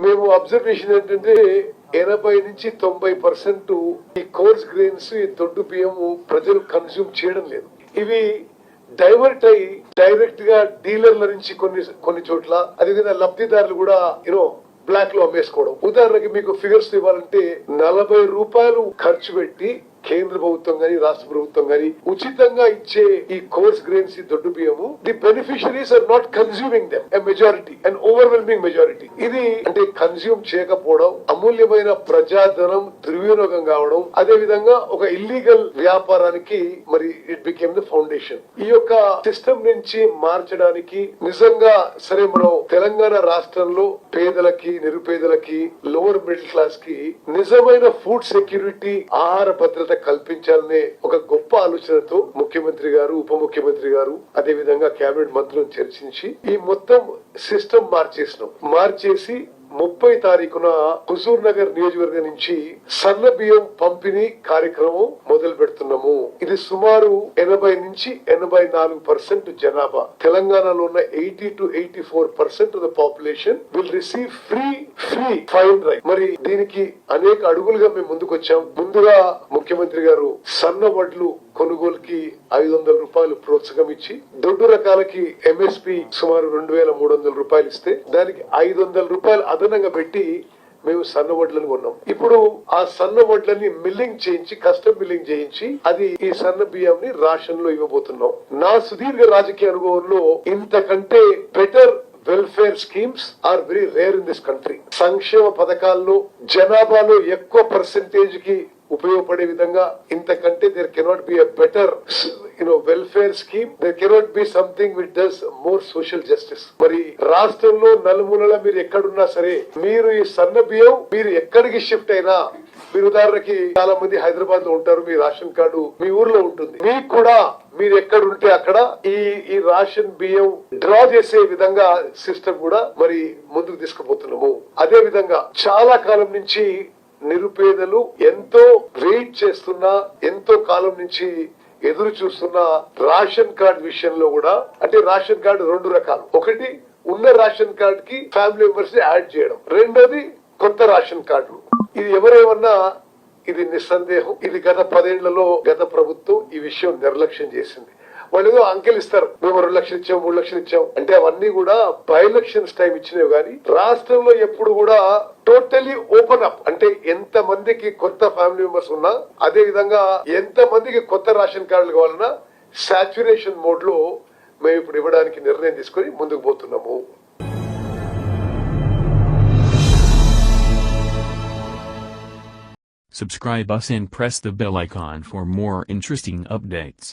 మేము అబ్జర్వేషన్ ఏంటంటే 80-90% ఈ కోర్స్ గ్రెయిన్స్ ఈ దొడ్డు బియ్యము ప్రజలు కన్స్యూమ్ చేయడం లేదు. ఇవి డైవర్ట్ అయ్యి డైరెక్ట్ గా డీలర్ల నుంచి కొన్ని చోట్ల అదేవిధంగా లబ్ధిదారులు కూడా బ్లాక్ లో అమ్మేసుకోవడం. ఉదాహరణకి మీకు ఫిగర్స్ ఇవ్వాలంటే 40 రూపాయలు ఖర్చు పెట్టి కేంద్ర ప్రభుత్వం గాని రాష్ట్ర ప్రభుత్వం గాని ఉచితంగా ఇచ్చే ఈ కోర్స్ గ్రెయిన్స్ దొడ్డు బియ్యము the beneficiaries are not consuming them a majority and overwhelming majority. ఇది అంటే కన్స్యూమ్ చేయకపోవడం, అమూల్యమైన ప్రజాధనం దుర్వినియోగం కావడం, అదే విధంగా ఒక ఇల్లీగల్ వ్యాపారానికి మరి ఇట్ బికేమ్ ద ఫౌండేషన్. ఈ యొక్క సిస్టమ్ నుంచి మార్చడానికి నిజంగా సరే మనం తెలంగాణ రాష్ట్రంలో పేదలకి నిరుపేదలకి లోవర్ మిడిల్ క్లాస్ కి నిజమైన ఫుడ్ సెక్యూరిటీ ఆహార భద్రత కల్పించాలనే ఒక గొప్ప ఆలోచనతో ముఖ్యమంత్రి గారు ఉప ముఖ్యమంత్రి గారు అదే విధంగా కేబినెట్ మంత్రులను చర్చించి ఈ మొత్తం సిస్టమ్ మార్చేసి 30 తారీఖున హుజూర్ నగర్ నియోజకవర్గం నుంచి సన్న బియ్యం పంపిణీ కార్యక్రమం మొదలు పెడుతున్నాము. ఇది సుమారు 80-84% జనాభా. తెలంగాణలో ఉన్న 80-84% of the population will receive free fine rice. మరి దీనికి అనేక అడుగులుగా మేము ముందుకొచ్చాం. ముందుగా ముఖ్యమంత్రి గారు సన్న వడ్లు కొనుగోలుకి 500 రూపాయలు ప్రోత్సాహం ఇచ్చి దొడ్డు రకాలకి ఎంఎస్పి సుమారు 2300 రూపాయలు ఇస్తే దానికి 500 రూపాయలు అదనంగా పెట్టి మేము సన్న వడ్లను కొన్నాం. ఇప్పుడు ఆ సన్న వడ్లని మిల్లింగ్ చేయించి కస్టమ్ మిల్లింగ్ చేయించి అది ఈ సన్న బియ్యంని రేషన్ లో ఇవ్వబోతున్నాం. నా సుదీర్ఘ రాజకీయ అనుభవంలో ఇంతకంటే better welfare schemes are very rare in this country. సంక్షేమ పథకాల్లో జనాభాలో ఎక్కువ పర్సెంటేజ్ కి ఉపయోగపడే విధంగా ఇంతకంటే there cannot be a better welfare scheme. There cannot be something which does more social justice. మరి రాష్ట్రంలో నలుమూలలా మీరు ఎక్కడున్నా సరే మీరు ఈ సన్న బియ్యం మీరు ఎక్కడికి షిఫ్ట్ అయినా, మీరు ఉదాహరణకి చాలా మంది హైదరాబాద్ లో ఉంటారు, మీ రేషన్ కార్డు మీ ఊర్లో ఉంటుంది, మీకు కూడా మీరు ఎక్కడ ఉంటే అక్కడ ఈ రేషన్ బియ్యం డ్రా చేసే విధంగా సిస్టమ్ కూడా మరి ముందుకు తీసుకుపోతున్నాము. అదే విధంగా చాలా కాలం నుంచి నిరుపేదలు ఎంతో వెయిట్ చేస్తున్నా ఎంతో కాలం నుంచి ఎదురు చూస్తున్న రేషన్ కార్డు విషయంలో కూడా, అంటే రేషన్ కార్డు 2 రకాలు. ఒకటి ఉన్న రేషన్ కార్డు కి ఫ్యామిలీ మెంబర్స్ యాడ్ చేయడం, రెండోది కొత్త రేషన్ కార్డు. ఇది ఎవరేమన్నా ఇది నిస్సందేహం ఇది గత 10 ఏళ్లలో గత ప్రభుత్వం ఈ విషయం నిర్లక్ష్యం చేసింది. వాళ్ళు ఏదో అంకెలు ఇస్తారు, మేము 2 లక్షలు ఇచ్చాం 3 లక్షలు ఇచ్చాం అంటే అవన్నీ కూడా బై ఎలక్షన్స్ టైం ఇచ్చినవి. కానీ రాష్ట్రంలో ఎప్పుడు కూడా టోటలీ ఓపెన్ అప్, అంటే ఎంత మందికి కొత్త ఫ్యామిలీ మెంబర్స్ ఉన్నా అదే విధంగా ఎంత మందికి కొత్త రేషన్ కార్డులు కావాలన్నా సాచురేషన్ మోడ్ లో మేము ఇప్పుడు ఇవ్వడానికి నిర్ణయం తీసుకుని ముందుకు పోతున్నాము. Subscribe us and press the bell icon for more interesting updates.